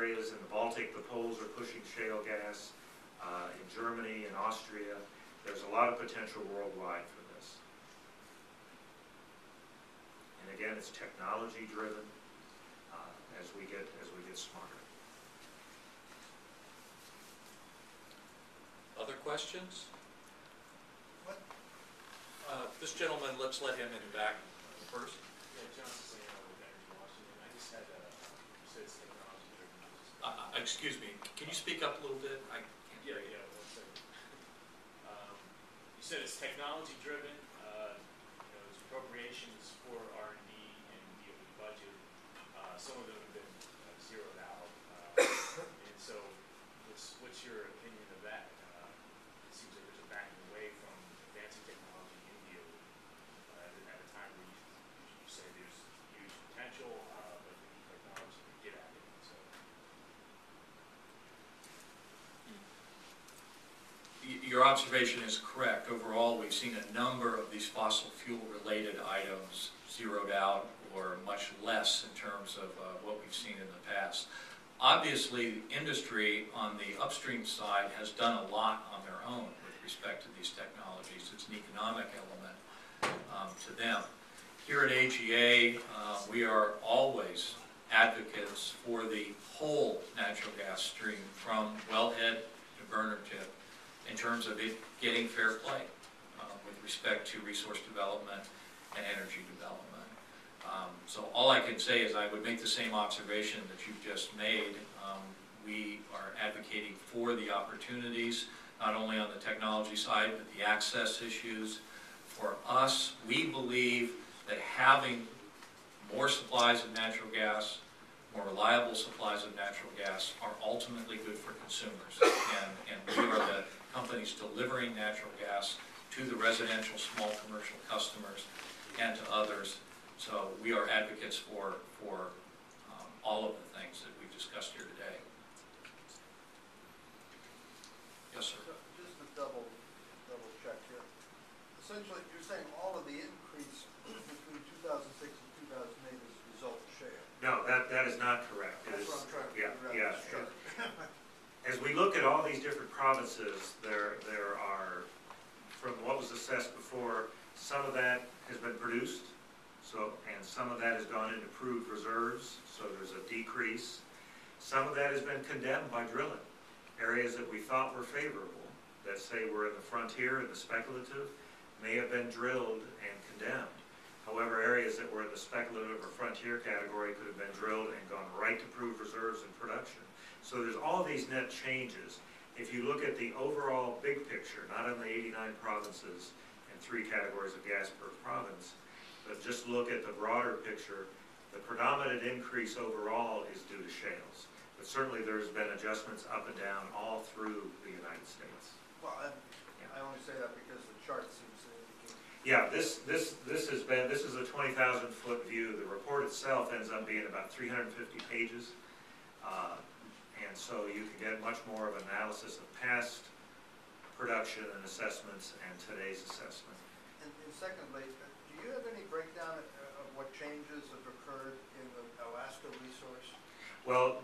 areas in the Baltic, the Poles are pushing shale gas. In Germany and Austria, there's a lot of potential worldwide for this. And again, it's technology driven as we get smarter. Other questions? What? This gentleman, let's let him in the back first. Yeah, John Siciliano with Energy Washington. I just had you said it's technology driven. Excuse me, can you speak up a little bit? Yeah, 1 second. You said it's technology driven. There's appropriations for R&D and DOE budget. Some of them have been zeroed out. And so, what's your opinion of that? It seems like there's a backing away from advancing technology in DOE at a time where you say there's huge potential, but we need technology to get at it. So. Your observation is correct. Overall, we've seen a number of these fossil fuel related items zeroed out or much less in terms of what we've seen in the past. Obviously, industry on the upstream side has done a lot on their own with respect to these technologies. It's an economic element to them. Here at AGA, we are always advocates for the whole natural gas stream from wellhead to burner tip in terms of it getting fair play with respect to resource development and energy development. So all I can say is I would make the same observation that you've just made. We are advocating for the opportunities, not only on the technology side, but the access issues. For us, we believe that having more supplies of natural gas, more reliable supplies of natural gas are ultimately good for consumers. And we are the companies delivering natural gas to the residential, small commercial customers and to others. So we are advocates for all of the things that we've discussed here today. Yes, sir. So just to double check here. Essentially, you're saying all of the increase between 2006 and 2008 is a result of shale. No, that is not correct. That's what I'm trying to figure out. Sure. As we look at all these different provinces, there are, from what was assessed before, some of that has been produced, and some of that has gone into proved reserves, so there's a decrease. Some of that has been condemned by drilling. Areas that we thought were favorable, that say were in the frontier and the speculative, may have been drilled and condemned. However, areas that were in the speculative or frontier category could have been drilled and gone right to proved reserves and production. So there's all these net changes. If you look at the overall big picture, not on the 89 provinces and 3 categories of gas per province, but just look at the broader picture, the predominant increase overall is due to shales. But certainly there's been adjustments up and down all through the United States. Well, I only say that because the chart seems to indicate. Yeah, this is a 20,000 foot view. The report itself ends up being about 350 pages. And so you can get much more of analysis of past production and assessments and today's assessment. And secondly, do you have any breakdown of what changes have occurred in the Alaska resource? Well,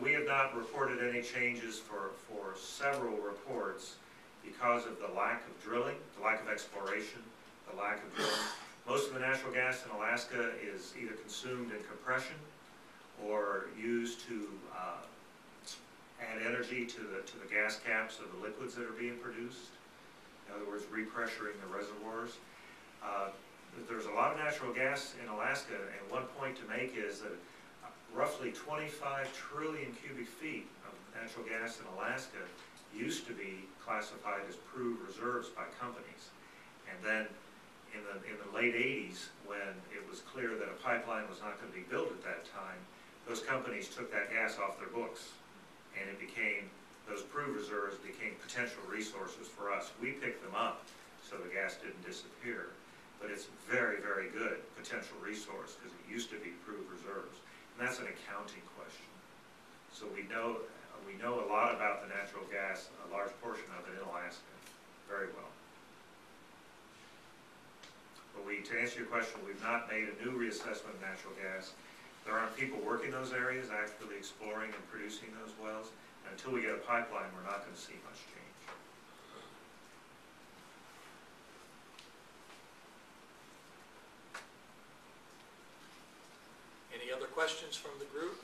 we have not reported any changes for several reports because of the lack of drilling, the lack of exploration, the lack of drilling. Most of the natural gas in Alaska is either consumed in compression or used to add energy to the gas caps of the liquids that are being produced. In other words, repressuring the reservoirs. There's a lot of natural gas in Alaska, and one point to make is that roughly 25 trillion cubic feet of natural gas in Alaska used to be classified as proved reserves by companies. And then in the late 80s, when it was clear that a pipeline was not going to be built at that time, those companies took that gas off their books. And those proved reserves became potential resources for us. We picked them up so the gas didn't disappear. But it's very, very good potential resource because it used to be proved reserves. And that's an accounting question. So we know a lot about the natural gas, a large portion of it in Alaska, very well. But to answer your question, we've not made a new reassessment of natural gas. There aren't people working those areas, actively exploring and producing those wells. And until we get a pipeline, we're not going to see much change. Any other questions from the group?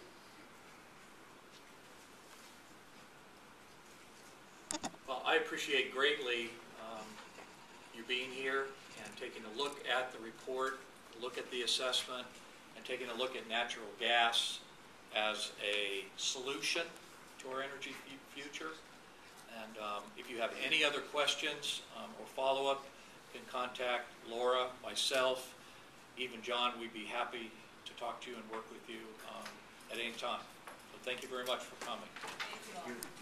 Well, I appreciate greatly you being here and taking a look at the report, look at the assessment, and taking a look at natural gas as a solution to our energy future. And if you have any other questions or follow-up, you can contact Laura, myself, even John. We'd be happy to talk to you and work with you at any time. So thank you very much for coming. Thank you all.